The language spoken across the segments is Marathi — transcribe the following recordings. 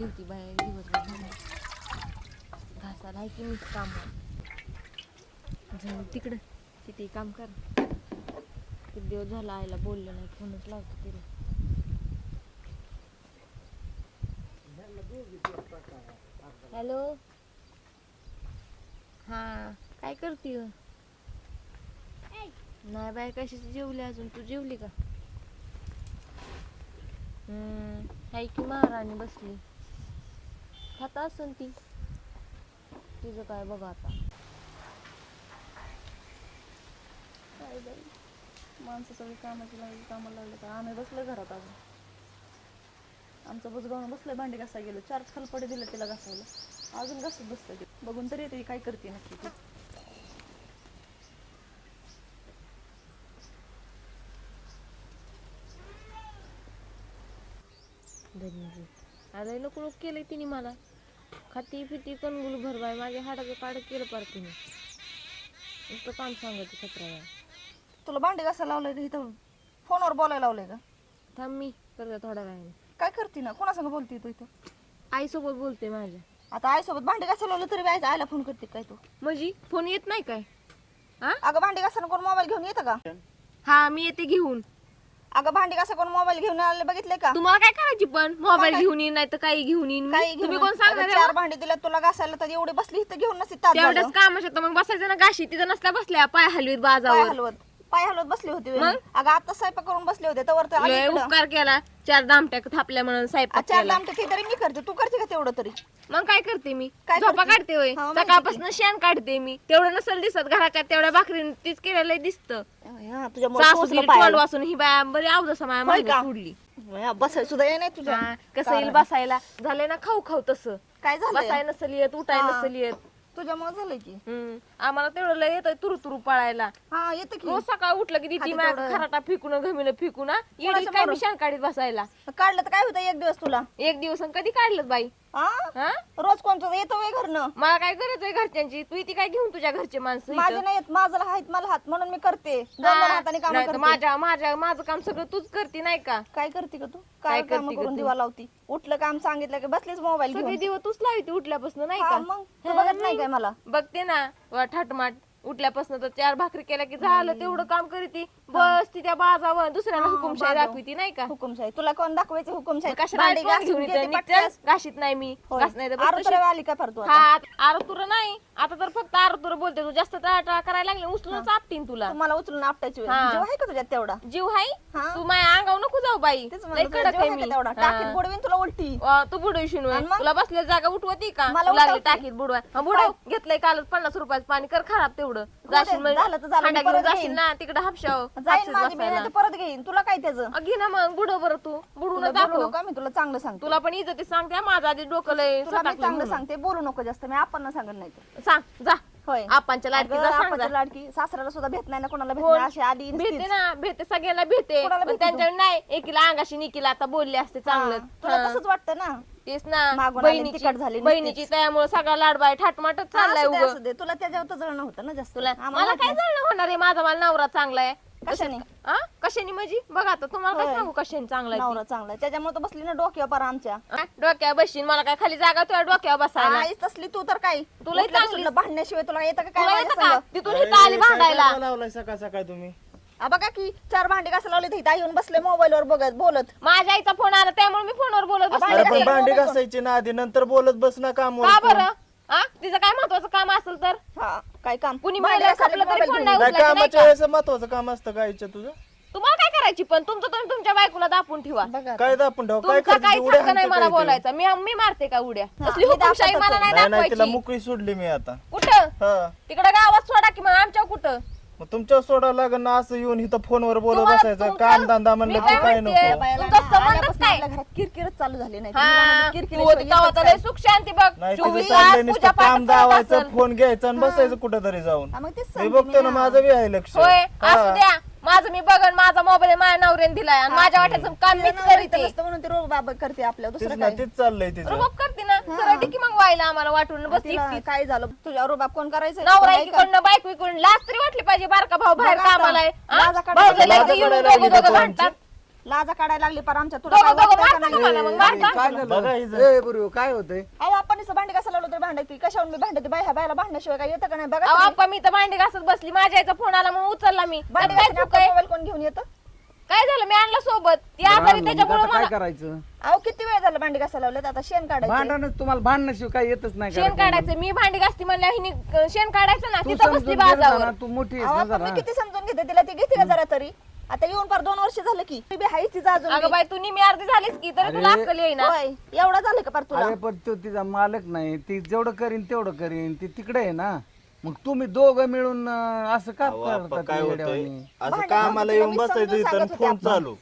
ठेवती बाहेर दिवसभर घासाला आहे की मी काम जाऊ तिकडं किती काम कर. किती दिवस झाला आईला बोललं नाही, फोनच लावतो तिला. हॅलो, हा काय करते? नाही बाय, कशाची जेवली अजून? तू जेवली का? हाय की महाराणी बसली, खाता असन ती. तिचं काय बघा आता. काय बाई, माणसं सगळी कामाला लागले तर आम्ही बसलोय घरात. अजून आमचं बुजगावून बसलंय, भांडी घासायला गेलो, 4 खलपडे दिले तिला घासायला, अजून घासत बसतंय ते. बघून तरी येते काय करते नक्की ती. अरे नको नको केलंय तिने मला. खाती फिती कणगुल भरवाय, माझ्या हाडाचं काढ केलं पार तिने. नुसतं काम सांगायचं 17 वेळा. तुला भांडी घासायला लावलंय का इथं? फोनवर बोलायला लावलंय का? थांब मी करते थोड्या वेळाने. काय करते ना? कोणासंग बोलते तू इथं? आईसोबत बोलते माझ्या. आता आईसोबत भांडी घासायला लावलं तरी बायचं आईला फोन करते काय तू? म्हणजे फोन येत नाही काय? हा अगं भांडी घासायला कोण मोबाईल घेऊन येतं का? हा, मी येते घेऊन. अगं भांडी घासा कोण मोबाईल घेऊन आले बघितले का? तुम्हाला काय करायची पण? मोबाईल घेऊन येईन नाही तर काही घेऊन येईन. तुम्ही कोण सांगणार आहे? 4 भांडी दिला तुला घासायला तर एवढी बसली इथं घेऊन नसती ताट झालं. तेवढंच काम असतं मग बसायचं ना गाशी. तिथं नसल्या बसल्या पाय हलवीत पाय बाजावर. हलवत बसली होती वेळी. अगं आता स्वयंपाक करून बसले होते तवर तर आली लय इकडं. उपकार केला, 4 दामट्या थापल्या म्हणून स्वयंपाक 4 केला. दामटे ते तरी मी करते, तू करते का तेवढं तरी? मग काय करते मी? काय झोपा करते? काढते होय. हा, माहिती सकाळपासून शेण काढते मी. तेवढं नसेल दिसत घराच्या तेवढ्या भाकरीने तीच केलेलं दिसतं. हा, तुझ्यामुळे सासू पोहोचलं तोंड पायाला. वासून ही बाया बरी अवदसा माया होय मागे का? सोडली. बसाय सुद्धा ये नाही तुझ्या. हा, कसं येईल बसायला? झालंय ना खाऊ खाऊ तसं. काय झालं? बसाय नसेल येत, उठाय हा. नसेल येत. तुझ्यामुळे झालंय की. आम्हाला तेवढं लय येतंय तुरु पळायला. हा येतं की. रोज सकाळ उठलं की ती खाली माझ्या तेवढं. खराटा फिकून घमीनं फिकून येईल कोणाच्या काय मी बरोबर? शेण काढीत बसायला. काढलं तर काय होतं एक दिवस तुला? एक दिवस आणि कधी काढलं बाई? हा हा, रोज कोणतं येतो वे घरनं? मला काय गरज आहे घरच्यांची? तू ती काय घेऊन तुझ्या घरचे माणसं माझे इथं? नाही येत, माझं हात मला हात म्हणून मी करते. दोन हाताने काम नाही तर करते. माझं काम सगळं तूच करते नाही का? काय करते का तू? काय काय काम करते का करून तू? दिवा लावती? उठलं काम सांगितलं की बसलीच मोबाईल सगळे घेऊन. दिवस तूच लावते उठल्यापासून नाही हा, का? मग तू बघत नाही काय मला? बघते ना ठाटमाट. उठल्यापासून तर 4 भाकरी केल्या की झालं तेवढं काम करीती. बस ती त्या बाजावर दुसऱ्याला हुकुमशाही दाखवती नाही का? हुकुमशाही तुला कोण दाखवायचे हुकुमशाही? कशाला भांडी तोंड घासून घेऊन घेते येते पटकन. निघते? घाशीत नाही मी. होय. घास नाही तर बस आरुतुरा तशीच. आली का फार तू आता? हा, आरुतुरा नाही. आता तर फक्त आरुतुरा बोलते. तू जास्त टाळा करायला लागले उचलूनच आपटीन तुला. तुम्हाला उचलून आपटायची वेळ. हा. जीव आहे का तुझ्यात तेवढा? जीव हाय? हा. तू माझ्या अंगावर नको जाऊ बाई. तेच लय म्हणलं, तुझा कडक जीव आहे आहे का मी. तेवढा? टाकीत बुडवीन तुला उलटी. तू बुडवशील आणि मग? तुला बसल्या जागा उठवती का? मला तू लागली उठवते. टाकीत बुडवाय. बुडव. घेतलंय कालच 50 रुपयाचं पाणी, कर खराब तेवढं. जाशील मग झालं तर झालं, मी हांडा घेऊन परत जाशील घेईन. ना तिकडे हापशाव. जाईन माझी बहीण नाही तर परत घेईन. तुला काय त्याचं? घे ना मग बुडव बरं तू. बुडवून तुला बोलू दाखव. नका, मी तुला चांगलं सांगते. तुला पण इज्जती सांगते माझं आधी डोकं लय तुला मी सटाकलं चांगलं म्हणून. सांगते, बोलू नको जास्त. मी आपण सांगत नाही तर. सांग जा. होय. आपांच्या लाडकी जा, सांग जा. आपण लाडकी सासऱ्याला सुद्धा भेट नाही ना, कोणाला भेट कोण? नाही. अशी आली भेटे नुसतीच. ना, भेटे सगळ्यांना भेटे. कोणाला पण भेटते त्यांच्या नाही एकीला अंगाशी निकीला आता बोलले असते चांगलं. हा, तुला तसंच वाटतं ना? तेच ना, मागून आली, तिखट झाली नुसतीच. बहिणीची त्यामुळे सगळा लाडबाय ठाटमाटच चाललाय असू दे, उगं. असू दे. तुला त्याच्यावर तर जळणं होतं ना जास्त. तुला आम्हाला मला काय जळणं होणार आहे? माझा मला नवरा चांगला आहे. कशाने? कशाने म्हणजे बघा आता तुम्हाला काय होय. सांगू कशाने चांगला आहे नवरा चांगला आहे. त्याच्यामुळे तर बसली ना डोक्यावर पार आमच्या. ती? डोक्यावर बसशील मला काय खाली जागा तुझ्या डोक्यावर बसायला? आईच तसली तू तर काय? तुलाही उठल्या चांगलीच. बसून भांडण्याशिवाय तुला येतं का काय तुला माझ्या येतं का? संग? तिथून इथं आली भांडायला. लावलाय सकाळ सकाळ तुम्ही? बघा की 4 भांडी कसं लावले तर इथं येऊन बसले मोबाईल वर बघत बोलत. माझ्या आईचा फोन आला त्यामुळे मी फोनवर बोलत बसले. अरे पण घासायला भांडी बोलतो. घासायची ना आधी, नंतर बोलत बस ना काम. का बरं? तिचं काय महत्वाचं काम असेल तर हा, काय काम? कुणी भांडी महिला घासायला खपलं तरी मोबाईल फोन घेऊन. नाही काय उचलायचं नाही कामाच्या का? वेळेस महत्वाचं काम असतं काय तुझं? तुम्हाला काय करायची पण तुमचं तुम्ही तुमच्या बायकोला दापून ठेवा. बघा काय दापून ठेव? काय तुमचा काही करते उड्या हक्क नाही हाणते मला काय ते? बोलायचा. मी मारते का उड्या? हा, तसली मी हुकुमशाही दाखवतच मला नाही नाही नाही, तिला दाखवायची. मोकळी सोडली मी आता. कुठं? हा, तिकडे गावात सोडा की मग आमच्या कुठं? मग तुमच्या सोडावं लागेल ना असं येऊन इथं फोनवर बोलत तुम्हाला बसायचं. तुमचं- काम धंदा म्हणलं मी की काय काय म्हणते? नको. बायाला तुमचा ना, संबंधच आल्यापासून काय? आपल्या घरात किरकिरच चालू झाली नाही. हा, किरकिरीशिवाय तू येतच गावात काय? लय सुख शांती बघ. नाही चोवीस तिथं चाललंय तास नुसतं पूजा पाठ काम करत दावायचं, असेल. फोन घ्यायचा आणि बसायचं कुठं तरी जाऊन. हा, मग तेच मी सांगते बघतो ना, मी. माझं बी आहे लक्ष. होय हा. असू द्या. माझं मी बघन. माझा मोबाईल माझ्या नवऱ्याने दिलाय आणि माझ्या वाट्याचं काम मीच तिला नवरा करीते. इथं नसतं म्हणून ती रोग बाबा करते आपल्या तेच दुसरं ना, काय? तेच चाललंय तिचं. रुबाब करते ना सरळ ती की मग व्हायला आम्हाला वाटून बस तिला एकटीच. काय झालं? तुझ्या रोबाब कोण करायचं? नवरा एकीकडनं बायको इकडून लाज तरी वाटली पाहिजे. बारका भाऊ बाहेर बघा आता, कामाला आहे. लाजा काढायला भाऊ झाला लाजा की येऊन काढायला दोघं लागली दोघं का भांडतात. लाजा काढायला लागली पर आमच्या तुला दोघं काय दोघं वाटतंय का मारता नाही? तुम्हाला मग मारता. काय बघा झालं हिचं. ए बरोबर काय होतंय अहो आपण नुसतं भांडी कसा लावलं तरी भांडायची कशावर मी भांडते बाय ह्या बायला भांडण्याशिवाय काय येतं का नाही बघा अहो तुम्ही. आप्पा मी तर भांडी घासत बसली माझ्या आईचा फोन आला मग उचलला मी भांडी त्यात काय घासण्यात चूक आहे? मोबाईल कोण घेऊन येतं काय झालं मी आणला सोबत ती बरं, आजारी आणलं, मग त्याच्यामुळे आता काय मला करायचं अहो किती वेळ झाला भांडी कसा लावलं आता शेण काढायचं भांडणच तुम्हाला भांडण्याशिवाय काय येतच नाही शेण काढायचं मी भांडी घासती म्हणल्या हिने शेण काढायचं ना तू तिथं बसली समजून घे ना बाजावर जरा, तू मोठी आहेस अहो ना आपण जरा मी किती समजून घेते तिला ती घेते का जरा तरी आता येऊन पार 2 वर्ष झालं की ती बी हायच तिचा अजून अगं बी. बाई तू निमी अर्धी झालीस की तरी तुला अरे. अक्कल येईना होय एवढा झालं का पार तुला अरे पण तो तिचा मालक नाही ती जेवढं करीन तेवढं करीन ती तिकडे आहे ना मग तुम्ही दोघं मिळून असं का अहो, आप्पा, करता काय ते होतंय येड्यावानी? असं भांडण कामाला तिला येऊन मी बसायचं समजून इथं सांगत होते फोन आपण. चालू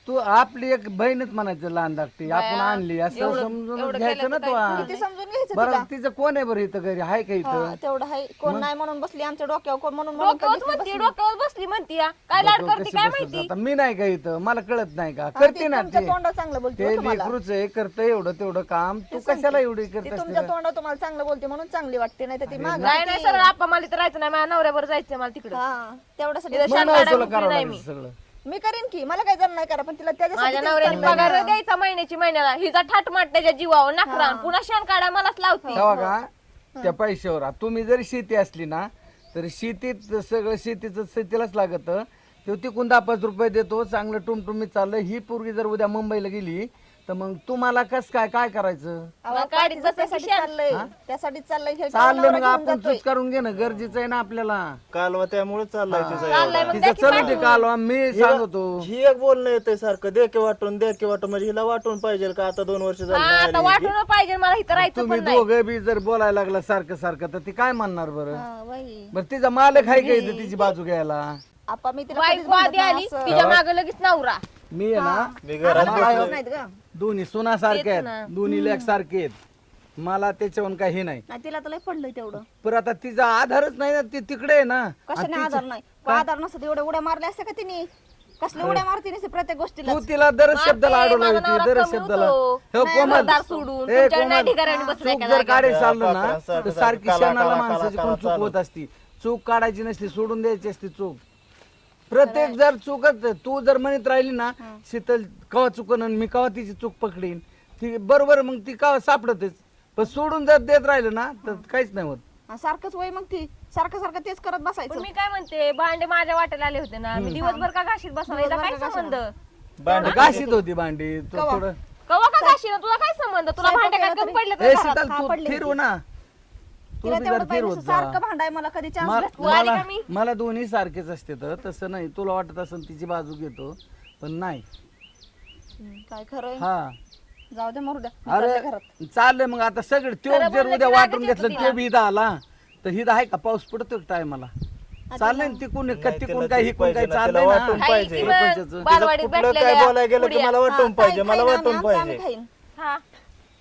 तू आपली एक बहीणच म्हणायचं लहान धाकटी आपण आणली असं एवढं- समजून एवढं घ्यायचं केलं ना तर तू काय किती समजून घ्यायचं बरं तिला तिचं कोण आहे बरं इथं घरी आहे का इथं हा, तेवढं आहे कोण नाही म्हणून बसली आमच्या डोक्यावर कोण म्हणून म्हणून डोक्यावर कधीच म्हणती बसली. डोक्यावर बसली म्हणती या. काय लाड डोकं करते कशी काय बसत माहिती आता मी नाही का इथं मला कळत नाही का हा, करते ती ना तुमच्या ते तोंडावर चांगलं बोलते ते हो तुम्हाला. लेकरूच आहे करतं एवढं तेवढं काम तू कशाला एवढी ती करत तुमच्या असते तोंडावर तुम्हाला चांगलं बोलते म्हणून चांगली वाटते नाही तर ती माग नाही नाही सरळ आप्पा मला इथं राहायचं नाही माझ्या नवऱ्यावर जायचं मला तिकडे हा तेवढ्यासाठी तिथं शान मग काढायला तुला मोकळी करावं नाही लागेल मी सगळं मी करीन की मला काही जण नाही करा पण तिला त्याच्यासाठी माझ्या तेच नवऱ्याने चाललंय पगार ना. द्यायचा महिन्याला हिचा ठाटमाट त्याच्या जीवावर नाकरा पुन्हा शान काढा मलाच लावती तेव्हा का त्या पैशावर तुम्ही जरी शेती असली ना तर शेतीत सगळं शेतीचं शेतीलाच लागत तो तिकून 10-5 रुपये देतो चांगलं टुमटुमीत चाललं ही पोरगी जर उद्या मुंबईला गेली तर मग तुम्हाला कस काय काय करायचं अहो, मग आपण काढीत तिचं बसायचं त्यासाठी शान. चाललंय त्यासाठी चाललंय हे चाललं नवरा मग घेऊन आपण जातोय. चूज करून घेणं गरजेचं आहे ना आपल्याला कालवा त्यामुळे चाललाय तिचा चाललंय एवढा. मग द्या तिचं की चलू दे कालवा मी सांगतो ही एक बोलणं येतंय सारखं दे की वाटून दे की वाटून म्हणजे हिला वाटून पाहिजे का आता 2 वर्ष हा झाली आता नाही आली. वाटून पाहिजे मला इथं राहायचं तुम्ही पण नाही दोघं बी जर बोलायला लागला सारखं सारखं तर ती काय म्हणणार बरं हा, बाई. बरं तिचा मालक आहे का इथं तिची बाजू घ्यायला आपा मी तिला वाईट कधीच बाधी म्हणत नाही आली असं. तिच्या मागे लगेच नवरा मी आहे ना मी घरात आम्हाला बसलोय. माहित नाहीत गं. दोन्ही सोना सारखे तेच आहेत ना. दोन्ही लेख सारखे आहेत मला त्याच्याहून काही नाही नाही तिला तर लय पडलंय तेवढं पण आता तिचा आधारच नाही ना ती तिकडे आहे ना कशाने आधार नाही आधार नसत एवढ्या उड्या मारल्या असत्या का तिने कसल्या उड्या मारते नसते प्रत्येक गोष्टीला तू तिला दरच मारते, शब्दाला अडवला माझा होती नवरा दरच कमी शब्दाला होतो. हो, नाही, कोमल घरदार सोडून ए, तुमच्या कोमल, नाही ठिकाणी बसलाय चूक का जर जागेवर? काढायची चाललं ना पाकरांसारखं तर सारखी काला, क्षणाला काला, माणसाची काला, कोण चूक चालू. होत असती चूक काढायची नसती सोडून द्यायची असती चूक प्रत्येक जर चुकत तू जर म्हणत राहिली ना शीतल कवा चुकन आणि मी कवा तिची चूक पकडीन ती बरोबर मग ती कवा सापडतेच पण सोडून जर देत राहिलं ना तर काहीच नाही होत हा, सारखंच वय मग ती सारखं सारखं तेच करत पण बसायचं मी काय म्हणते भांडे माझ्या वाट्याला आले होते ना मी दिवसभर का घाशीत बसला हिला काय संबंध भांडी घाशीत होती भांडी तो थोडं कवा का घाशी ना तुला काय संबंध तुला भांडे काय कमी पडले ए तर शीतल हा, तू पडली फिरव ना तू तिला बी तेवढं जर पाहिजे फिरवत असं जा सारखं भांडाय मला कधी चान्स मा- भेटतो आली मला का मी? मला दोन्ही सारखेच असते तर तसं नाही तुला वाटत असेल तिची बाजू घेतो पण नाही काय खरं हा जाऊ दे मरू द्या मी चालले अरे घरात चाललंय मग आता सगळं तो खरं जर बोललं उद्या की वाटून रागच येतो घेतलं तो बी इथं आला तर हिथं आहे का पाऊस पडतो टायमाला चाललंय ना तिकून नाही, तिकून तिला काय ती हिकून काय पाहिजे ना, चाललंय तिला ना वाटून हाय पाहिजे. की प्रपंचाचं. मग तिला बालवाडीत कुठलं काय भेटलेल्या बोलायला गेलं की पुड्या. मला वाटून पाहिजे मला वाटून आम्ही पाहिजे खाईन हा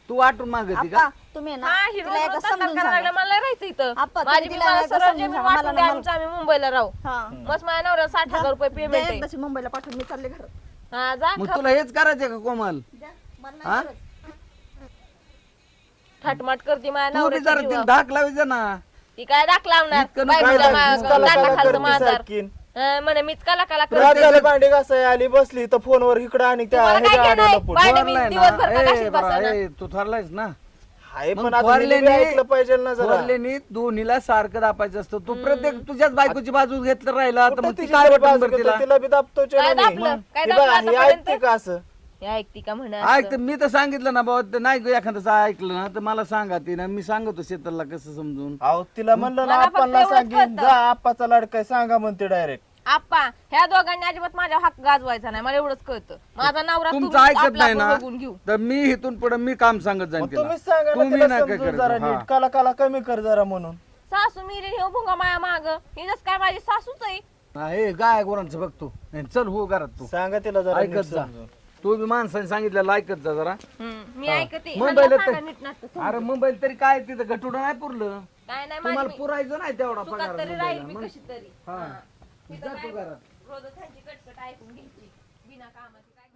तू वाटून मागती का आप्पा, तुम्ही आहे ना हा ही तिला एकदा रोज समजून करायला सांगा. लागलं मला राहायचं इथं आप्पा, तुम्ही माझी तिला मला एकदा सरळ समजून जमीन सांगा. वाटून मला द्या ना आमचं आम्ही मुंबईला राहू हा बस माझ्या नवऱ्याला 60,000 रुपये पेमेंट द्या आहे एकदाची मुंबईला पाठवून मी चालले घरात हा जा मग तुला हेच करायचंय का कोमल द्या, मला हा? नाही गरज. थाटमाट करते माझ्या तू बी नवऱ्याच्या जरा तिला जीवावर. धाक लावायचं ना ती काय दाख लावणार इतकं बाई नको तुझ्या काय मा- काला नाका काला खालचं करते माझा सारखी. म्हणे मीच काला काला करते. रात झाली भांडी घासाय आली बसली तर फोनवर इकडं आणि त्या तुम्हाला काय ह्याच्या घेणं आडवलं आहे? पुढं. भांडे मी थोरलाय दिवसभर का ना घाशीत ए बरा, बसणार? ए, तू थोरलायस ना हाय मग पण आता हिने बी ऐकलं पाहिजे ना जरा थोरलेनी दोन्हीला सारखं दापायचं असतं तू प्रत्येक तुझ्याच बायकोची बाजू घेतलं राहिला तर कुठं मग ती तिची काय तरी वाटून बाजू बरं घेतो, तिला तिला बी दाबतोय काय ना मी. दाबलं? काय हे दाबलं बघा, हे आतापर्यंत? ऐकते का असं हे ऐकती का म्हणा ऐक तर मी तर सांगितलं ना बाबा ते नाही एखादं ऐकलं ना तर मला सांगा ती ना मी सांगतो शेताला कसं समजून अहो तिला म्हणलं ना मला फक्त आपणला एवढंच सांगेन कळतं. जा आप्पाचा लाडकाय सांगा म्हणते डायरेक्ट आप्पा ह्या दोघांनी अजिबात माझ्या हक्क गाजवायचा नाही मला एवढंच कळतं माझा नवरा तुमचं तुम्ही ऐकत आपला नाही ना आपण बघून घेऊ तर मी इथून पुढे मी काम सांगत जाईन तिला. तुम्हीच सांगा ना तुम्ही तिला नाही काय समजून जरा करायचं. नीट काला काला कमी कर जरा म्हणून सासू मिरी हे भुंगा माया माग हिनच काय माझी सासूच आहे हा, हे गाय गुरांचं बघतो नाही, चल हो घरात तू सांगा तिला जरा नीट ऐकत जा समजून. तू बी माणसाने सांगितलेलं ऐकत जा जरा मी ऐकते मुंबईला ह्यांना सांगा तर- नीटनाटकं. अरे मुंबईला तरी काय तिथं गटुडं नाही पुरलं काय नाही तुम्हाला माझी पुरायचं नाही तेवढा सुखात पगार तरी राहील मुंबईला. मी मग कशी तरी हा हा. जा तू घरात रोज त्यांची कटकट ऐकून घ्यायची बिना कामाची काय